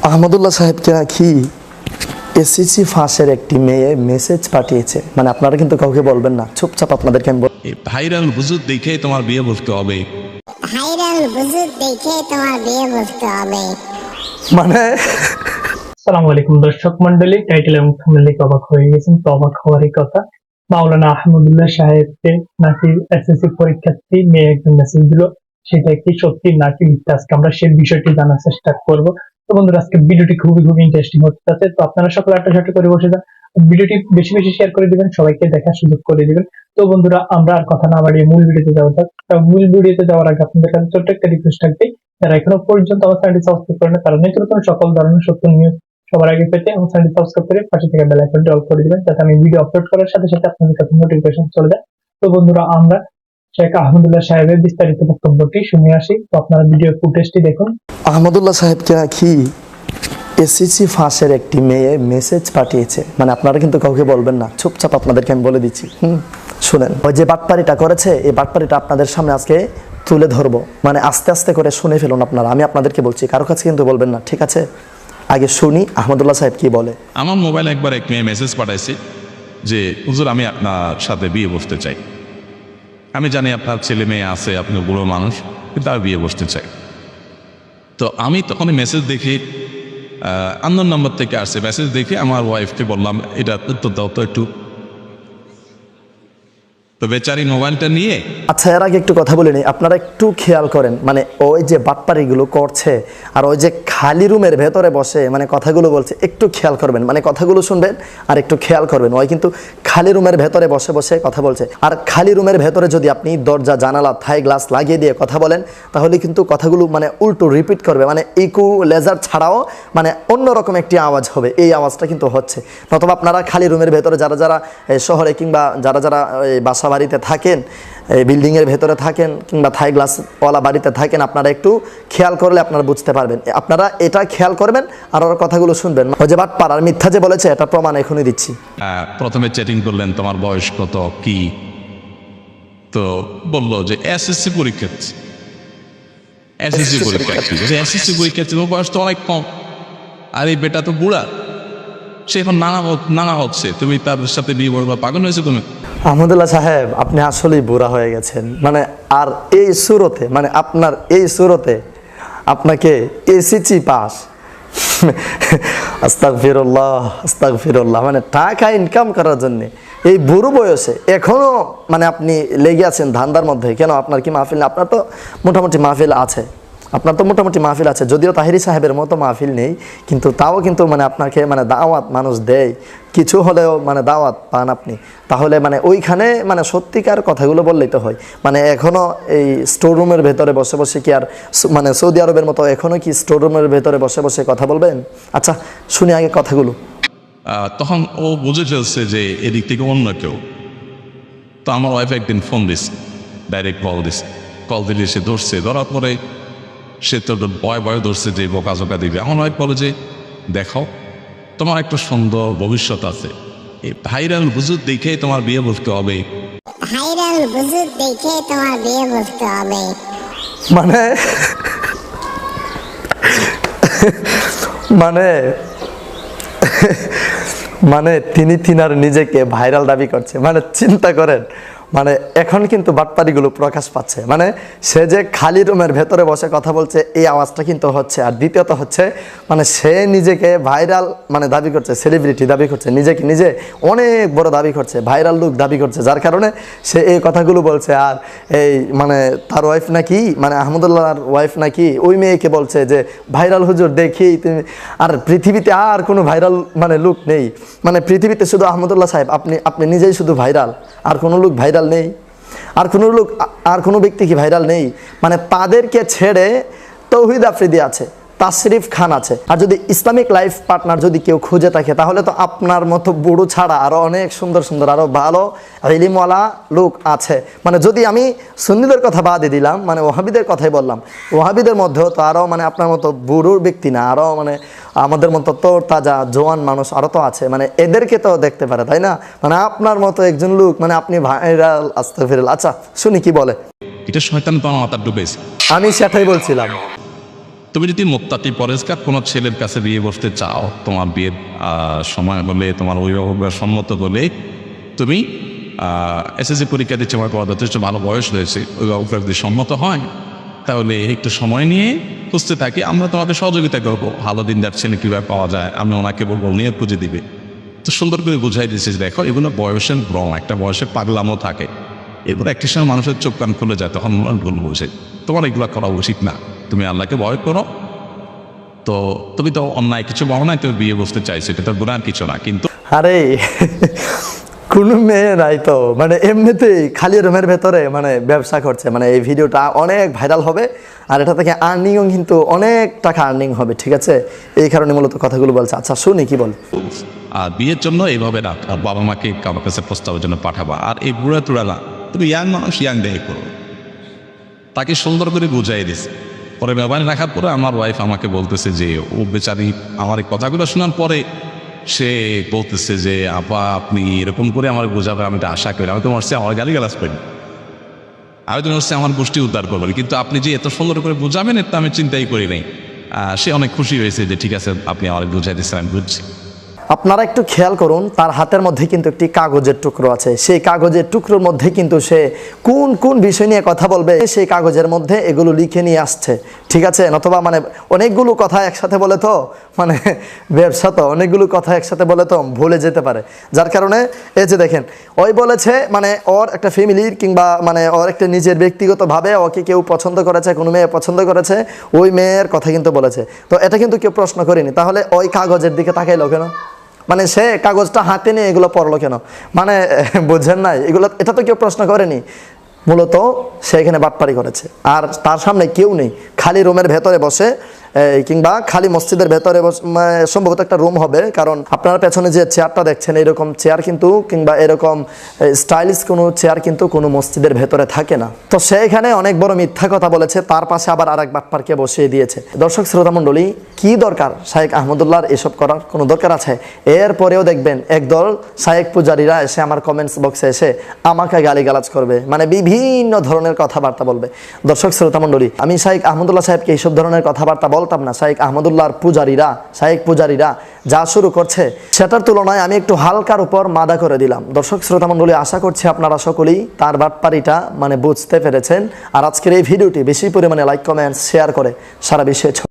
আহমদুল্লাহ সাহেবকে নাকি এসএসসি ফাঁসের একটি মেয়ে মেসেজ পাঠিয়েছে। মানে আপনারা কিন্তু কাউকে বলবেন না, চুপচাপ আপনাদেরকে আমি ভাইরাল হুজুর দেখে তোমার বিয়ে বসতে হবে। ভাইরাল হুজুর দেখে তোমার বিয়ে বসতে হবে। মানে আসসালামু আলাইকুম দর্শক মন্ডলী, টাইটেল এবং থাম্বনেল দেখে অবাক হয়ে গেছেন। তো অবাক হওয়ারই কথা, মাওলানা আহমদুল্লাহ সাহেবকে নাকি এসএসসি পরীক্ষার্থী মেয়ে একজন মেসেজ দিল, সেটা কি সত্যি নাকি মিথ্যা, আজকে আমরা সেই বিষয়টি জানার চেষ্টা করব। তো বন্ধুরা, আজকে ভিডিওটি খুবই ইন্টারেস্টিং হতে যাচ্ছে। তো আপনারা সকলে একটা করে বসে যান, ভিডিওটি বেশি বেশি শেয়ার করে দিবেন, সবাইকে দেখার সুযোগ করে দিবেন। তো বন্ধুরা, আমরা আর কথা না বাড়িয়ে মূল ভিডিওতে যাওয়া যাক। মূল ভিডিওতে যাওয়ার আগে আপনাদের কাছে ছোট্ট একটা রিকোয়েস্ট থাকবে, যারা এখনো পর্যন্ত আমার চ্যানেলটি সাবস্ক্রাইব করেন তারা নিত্য নতুন সকল ধরনের সত্য নিউজ সবার আগে পেতে আমার চ্যানেলটি সাবস্ক্রাইব করে পাশে থেকে বেল আইকনটি অল করে দিবেন, যাতে আমি ভিডিও আপলোড করার সাথে সাথে আপনাদের কাছে নোটিফিকেশন চলে যায়। তো বন্ধুরা, আমরা শেখ আহমদুল্লাহ সাহেবের বিস্তারিত বক্তব্যটি শুনে আসি। তো আপনারা ভিডিও ফুটেজটি দেখুন। আহমদুল্লাহ সাহেবকে নাকি এসএসসি ফাঁসের একটি মেয়ে মেসেজ পাঠিয়েছে। মানে আপনারা কিন্তু কাউকে বলবেন না, চুপচাপ আপনাদেরকে আমি বলে দিচ্ছি। শুনেন, ওই যে বাটপাড়িটা করেছে, এই বাটপাড়িটা আপনাদের সামনে আজকে তুলে ধরবো। মানে আস্তে আস্তে করে শুনে ফেলুন আপনারা, আমি আপনাদেরকে বলছি, কারো কাছে কিন্তু বলবেন না, ঠিক আছে? আগে শুনি আহমদুল্লাহ সাহেব কি বলে। আমার মোবাইলে একবার এক মেয়ে মেসেজ পাঠাইছে যে হুজুর আমি আপনার সাথে বিয়ে বসতে চাই। আমি জানি আপনার ছেলে মেয়ে আছে, আপনি বুড়ো মানুষ, কিন্তু আমি বিয়ে বসতে চাই। তো আমি তখন মেসেজ দেখি, আননোন নাম্বার থেকে আসছে মেসেজ দেখে আমার ওয়াইফকে বললাম এটা উত্তর দাও তো একটু। তো বেচারি মোবাইলটা নিয়ে আচ্ছা, এর আগে একটু কথা বলে নিই, আপনারা একটু খেয়াল করেন। মানে ওই যে বাটপাড়িগুলো করছে আর ওই যে খালি রুমের ভেতরে বসে মানে কথাগুলো বলছে, একটু খেয়াল করবেন, মানে কথাগুলো শুনবেন আর একটু খেয়াল করবেন। ওই কিন্তু খালি রুমের ভেতরে বসে বসে কথা বলছে। আর খালি রুমের ভেতরে যদি আপনি দরজা জানালা থাই গ্লাস লাগিয়ে দিয়ে কথা বলেন, তাহলে কিন্তু কথাগুলো মানে উল্টো রিপিট করবে, মানে ইকো লেজার ছাড়াও মানে অন্যরকম একটি আওয়াজ হবে। এই আওয়াজটা কিন্তু হচ্ছে। নতুবা আপনারা খালি রুমের ভেতরে যারা যারা শহরে কিংবা যারা যারা বাসা বাড়িতে থাকেন, বিল্ডিংয়ের ভেতরে থাকেন কিংবা থাই গ্লাসওয়ালা বাড়িতে থাকেন, আপনারা একটু খেয়াল করলে আপনারা বুঝতে পারবেন। আপনারা এটা খেয়াল করবেন আর ওর কথাগুলো শুনবেন। ওই যে বাটপার আর মিথ্যা যে বলেছে, এটা প্রমাণ এখনই দিচ্ছি। প্রথমে চ্যাটিং করলেন তোমার বয়স কত কি, তো বললো যে এসএসসি পরীক্ষার্থী। এসএসসি পরীক্ষার্থী এসএসসি পরীক্ষার্থী, তোমার বয়স তো অনেক কম, আর এই বেটা তো বুড়া, সে এখন নানা হচ্ছে, তুমি তার সাথে বিয়ে করবা, পাগল হয়েছে তুমি? আহমদুল্লাহ সাহেব, আপনি আসলেই বুড়া হয়ে গেছেন। মানে আর এই সুরতে, মানে আপনার এই সুরতে আপনাকে এসএসসি পাস, আস্তাগফিরুল্লাহ আস্তাগফিরুল্লাহ, মানে টাকা ইনকাম করার জন্য এই বুড়ো বয়সে এখনো মানে আপনি লেগে আছেন ধান্দার মধ্যে। কেন, আপনার কি মাহফিল না? আপনার তো মোটামুটি মাহফিল আছে, যদিও তাহিরি সাহেবের মতো মাহফিল নেই, কিন্তু তাও কিন্তু মানে আপনাকে মানে দাওয়াত মানুষ দেয়, কিছু হলেও মানে দাওয়াত পান আপনি। তাহলে মানে ওইখানে মানে সত্যিকার কথাগুলো বললেই তো হয়। মানে এখনও এই স্টোর রুমের ভেতরে বসে বসে কি আর মানে সৌদি আরবের মতো এখনও কি স্টোর রুমের ভেতরে বসে বসে কথা বলবেন? আচ্ছা শুনি আগে কথাগুলো। তখন ও বুঝে ফেলছে যে এদিক থেকে অন্য কেউ। তো আমার ওয়াইফ একদিন ফোন দিস, ডাইরেক্ট কল দিলে সে ধরছে, ধরার পরে সে তো ভয় ধরছে যে বোকা দিবে। আমার ওয়াইফ বলে যে দেখো, তোমার একটা সুন্দর ভবিষ্যৎ আছে, এই ভাইরাল হুজুর দেখে তোমার বিয়ে বসতে হবে। ভাইরাল হুজুর দেখে তোমার বিয়ে বসতে হবে। মানে মানে মানে তিনার নিজেকে ভাইরাল দাবি করছে। মানে চিন্তা করেন, মানে এখন কিন্তু বাটপাড়িগুলো প্রকাশ পাচ্ছে। মানে সে যে খালি রুমের ভেতরে বসে কথা বলছে, এই আওয়াজটা কিন্তু হচ্ছে। আর দ্বিতীয়ত হচ্ছে মানে সে নিজেকে ভাইরাল মানে দাবি করছে, সেলিব্রিটি দাবি করছে, নিজেকে নিজে অনেক বড় দাবি করছে, ভাইরাল লুক দাবি করছে, যার কারণে সে এই কথাগুলো বলছে। আর এই মানে তার ওয়াইফ নাকি, মানে আহমদুল্লাহর ওয়াইফ নাকি ওই মেয়েকে বলছে যে ভাইরাল হুজুর দেখি তুমি, আর পৃথিবীতে আর কোনো ভাইরাল মানে লুক নেই, মানে পৃথিবীতে শুধু আহমদুল্লাহ সাহেব, আপনি নিজেই শুধু ভাইরাল, আর কোনো লোক ভাইরাল নেই, আর কোনো ব্যক্তি কি ভাইরাল নেই। মানে তাদেরকে ছেড়ে তৌহিদ আফ্রিদি আছে, তাশরিফ খান আছে। আর যদি ইসলামিক লাইফ পার্টনার যদি কেউ খুঁজে থাকে, তাহলে তো আপনার মতো বুড়ো ছাড়া আরও অনেক সুন্দর সুন্দর আরও ভালো ইলিমওয়ালা লোক আছে। মানে যদি আমি সুন্নিদের কথা বাদই দিলাম, মানে ওয়াহাবিদের কথাই বললাম, ওয়াহাবিদের মধ্যেও তো আরও মানে আপনার মতো বুড়োর ব্যক্তি না, আরও মানে আমাদের মতো তোর তাজা জোয়ান মানুষ আরও তো আছে। মানে এদেরকে তো দেখতে পারে, তাই না? মানে আপনার মতো একজন লোক, মানে আপনি ভাইরাল, আস্তাগফিরুল্লাহ। আচ্ছা শুনি কি বলে। এটা শয়তান তো আমার মাথা ডুবেছে। আমি সেটাই বলছিলাম। তুমি যদি মোত্তাকি পরেজগার কোনো ছেলের কাছে বিয়ে বসতে চাও, তোমার বিয়ের সময় হলে, তোমার অভিভাবকরা সম্মত হলে, তুমি এসএসসি পরীক্ষা দিচ্ছে, আমার যথেষ্ট ভালো বয়স রয়েছে, অভিভাবকরা যদি সম্মত হয় তাহলে একটু সময় নিয়ে খুঁজতে থাকি, আমরা তোমাকে সহযোগিতা করবো। ভালো দিনদার ছেলে কীভাবে পাওয়া যায় আমি ওনাকে বলবো, নিয়ে খুঁজে দিবে। তো সুন্দর করে বুঝাই দিয়েছে যে দেখো এগুলো বয়সের ভ্রম, একটা বয়সে পাগলামও থাকে, এরপর একটি সময় মানুষের চোখ কান খুলে যায়, তখন ভুল বুঝে। তোমার এগুলো করা উচিত না, তুমি আল্লাহকে ভয় করো। তো তুমি তো অন্যায় কিছু বলো না, তুমি বিয়ে বসতে চাইছো, এটা তো গুনার কিছু না। কিন্তু আরে কোনো মেয়ে নাই তো, মানে এমনিতেই খালি রুমের ভেতরে মানে ব্যবসা করছে, মানে এই ভিডিওটা অনেক ভাইরাল হবে আর এটা থেকে আর্নিংও কিন্তু অনেক টাকা আর্নিং হবে, ঠিক আছে? এই কারণে মূলত কথাগুলো বলছে। আচ্ছা শুনি কি বল। আর বিয়ের জন্য এইভাবে না, আর বাবা মাকে কারোর কাছে প্রস্তাবের জন্য পাঠাবা। আর এই বুড়া টুড়া না, তুমি ইয়াং মানুষ, ইয়াং দেখে করো। তাকে সুন্দর করে বুঝাই দিছে। পরে ব্যবহারে রাখার পরে আমার ওয়াইফ আমাকে বলতেছে যে ও বেচারি আমার এই কথাগুলো শোনার পরে সে বলতেছে যে আপা আপনি এরকম করে আমার বোঝাবে, আমি তো আশা করি, আমি তো মরছি আমার গালিগালাজ করি, আমি তো মরছি আমার গোষ্ঠী উদ্ধার করবেন, কিন্তু আপনি যে এত সুন্দর করে বোঝাবেন এটা আমি চিন্তাই করি নাই। সে অনেক খুশি হয়েছে যে ঠিক আছে আপনি আমার বুঝাই দিচ্ছেন, আমি বুঝছি। আপনারা একটু খেয়াল করুন, তার হাতের মধ্যে কিন্তু একটি কাগজের টুকরো আছে। সেই কাগজের টুকরোর মধ্যে কিন্তু সে কোন কোন বিষয় নিয়ে কথা বলবে সেই কাগজের মধ্যে এগুলো লিখে নিয়ে আসছে, ঠিক আছে? অথবা মানে অনেকগুলো কথা একসাথে বলে তো, মানে ব্যবসা তো অনেকগুলো কথা একসাথে বলে তো ভুলে যেতে পারে, যার কারণে এই যে দেখেন ওই বলেছে মানে ওর একটা ফ্যামিলির কিংবা মানে ওর একটা নিজের ব্যক্তিগতভাবে ওকে কেউ পছন্দ করেছে, কোনো মেয়ে পছন্দ করেছে, ওই মেয়ের কথা কিন্তু বলেছে। তো এটা কিন্তু কেউ প্রশ্ন করেনি, তাহলে ওই কাগজের দিকে তাকাইলো কেন? মানে সে কাগজটা হাতে নিয়ে এগুলো পড়লো কেন? মানে বুঝছেন না, এগুলো এটা তো কেউ প্রশ্ন করেনি। মূলত সে এখানে বাটপারি করেছে, আর তার সামনে কেউ নেই, খালি রুমের ভেতরে বসে কিংবা খালি মসজিদের ভেতরে সম্ভবত একটা রুম হবে, কারণ আপনার পেছনে যে চেয়ারটা দেখছেন এরকম চেয়ার কিন্তু কিংবা এরকম স্টাইলিশ কোনো চেয়ার কিন্তু কোনো মসজিদের ভেতরে থাকে না। তো সে এখানে অনেক বড় মিথ্যা কথা বলেছে, তার পাশে আবার আরেক বাটপারকে বসিয়ে দিয়েছে। দর্শক শ্রোতা মণ্ডলী, কি দরকার শাইখ আহমদুল্লাহর এসব করার? কোনো দরকার আছে? এরপরেও দেখবেন একদল শাইখ পূজারীরা এসে আমার কমেন্টস বক্সে এসে আমাকে গালিগালাজ করবে, মানে বিভিন্ন ধরনের কথাবার্তা বলবে। দর্শক শ্রোতা মণ্ডলী, আমি শাইখ আহমদুল্লাহ সাহেবকে এইসব ধরনের কথাবার্তা বলতাম না। শাইখ আহমদুল্লাহর পূজারীরা, শাইখ পূজারীরা যা শুরু করছে সেটার তুলনায় আমি একটু হালকার উপর মাদা করে দিলাম। দর্শক শ্রোতা মণ্ডলী, আশা করছি আপনারা সকলেই তার বাটপারিটা মানে বুঝতে পেরেছেন। আর আজকের এই ভিডিওটি বেশি পরিমাণে লাইক, কমেন্টস, শেয়ার করে সারা বিশ্বে